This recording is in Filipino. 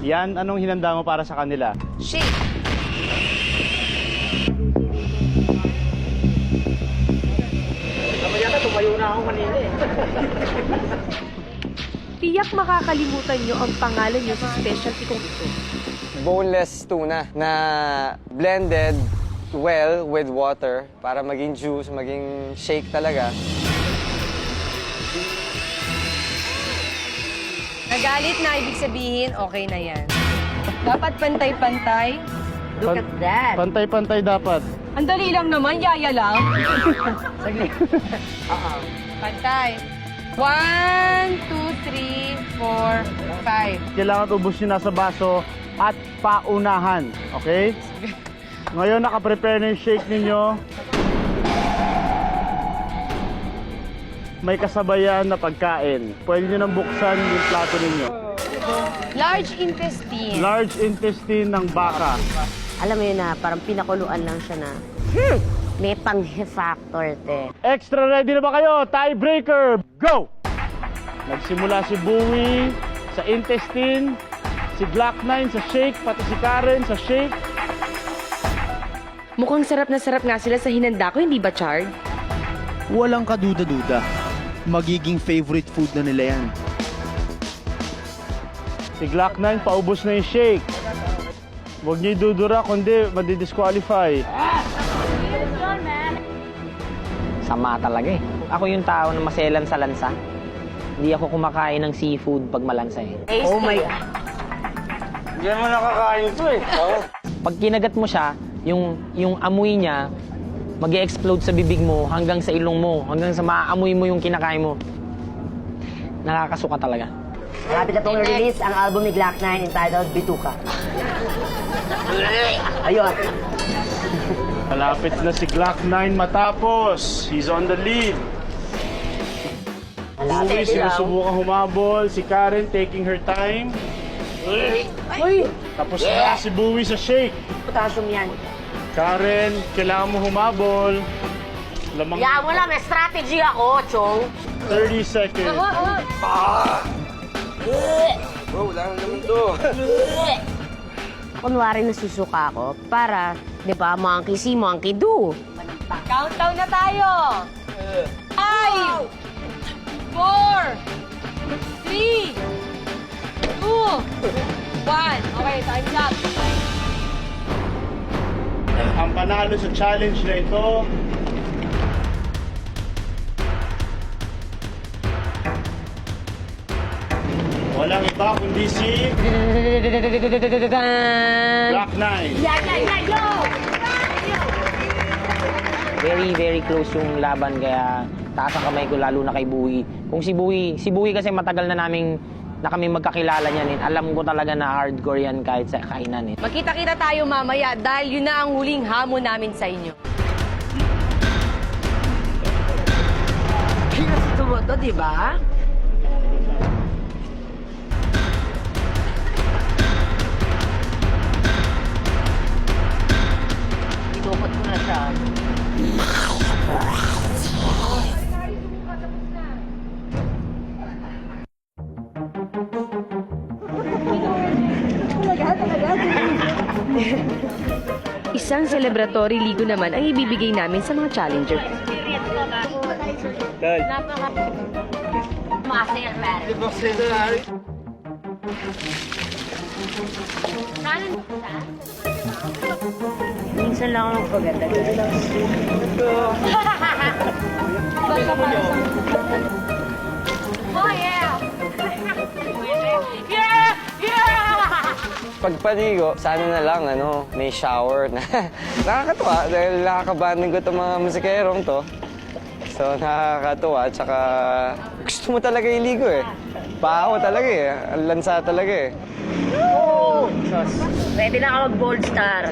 Yan, anong hinanda mo para sa kanila? Shake. Tumayo na ako kanina eh. Tiyak makakalimutan nyo ang pangalan nyo sa specialty kong ito. Boneless tuna na blended well with water para maging juice, maging shake talaga. Nagalit na, ibig sabihin, okay na yan. Dapat pantay-pantay. Look at that. Pantay-pantay dapat. Ang dali lang naman, yaya lang. Pantay. 1, 2, 3, 4, 5. Kailangan ubos nyo na sa baso at paunahan. Okay? Ngayon, nakaprepare na yung shake ninyo. May kasabayan na pagkain. Pwede nyo nang buksan yung plato ninyo. Large intestine. Large intestine ng baka. Alam mo yun na, parang pinakuluan lang siya na, may pang-factor, te. Extra ready na ba kayo? Tiebreaker, go! Nagsimula si Bowie sa intestine, si Glock 9 sa shake, pati si Karen sa shake. Mukhang sarap na sarap nga sila sa hinanda ko, hindi ba, Chard? Walang kaduda-duda. Magiging favorite food na nila yan. Si Glock 9, paubos na yung shake. Huwag niyo idudura, kundi madidisqualify. Sama talaga eh. Ako yung tao na maselan sa lansa. Hindi ako kumakain ng seafood pag malansa eh. Oh my God. Hindi naman nakakain ito eh. Pag kinagat mo siya, yung amoy niya, mag-e-explode sa bibig mo, hanggang sa ilong mo, hanggang sa maaamoy mo yung kinakain mo. Nakakasuka talaga. Malapit na pong release ang album ni Glock 9 entitled Bituka. Ayun. Malapit na si Glock 9 matapos. He's on the lead. Bowie, sinusubukan humabol. Si Karen taking her time. Uy! Tapos na si Bowie sa shake. Potassium yan. Karen, kailangan mo humabol. Lamang Kaya mo lang, may strategy ako, Chong. 30 seconds. Bro, wala nang naman to. Kunwari nasusuka ako para, di ba, monkey see, monkey do. Countdown na tayo! 5, 4, 3, 2, 1. Okay, time's up. Ang panalo sa challenge na ito, walang iba kundi si Glock 9. Very, very close yung laban, kaya taas ang kamay ko lalo na kay Bowie. Kung si Bowie kasi matagal na kami magkakilala niyan. Alam ko talaga na hardcore yan kahit sa kainan. Magkita-kita tayo mamaya dahil yun na ang huling hamon namin sa inyo. Gusto mo to, di ba? Itukot ko na siya. Isang celebratory ligo naman ang ibibigay namin sa mga challenger. Masaya, pare. Minsan lang ako magpaganda. Oh, yeah! Pagpaligo, sana na lang, may shower na. Nakakatuwa dahil nakakabanding ko itong mga musikerong to. So, nakakatuwa. Tsaka, gusto mo talaga iligo eh. Pao talaga eh. Ang lansa talaga eh. Oo! Pwede na ako mag-gold star.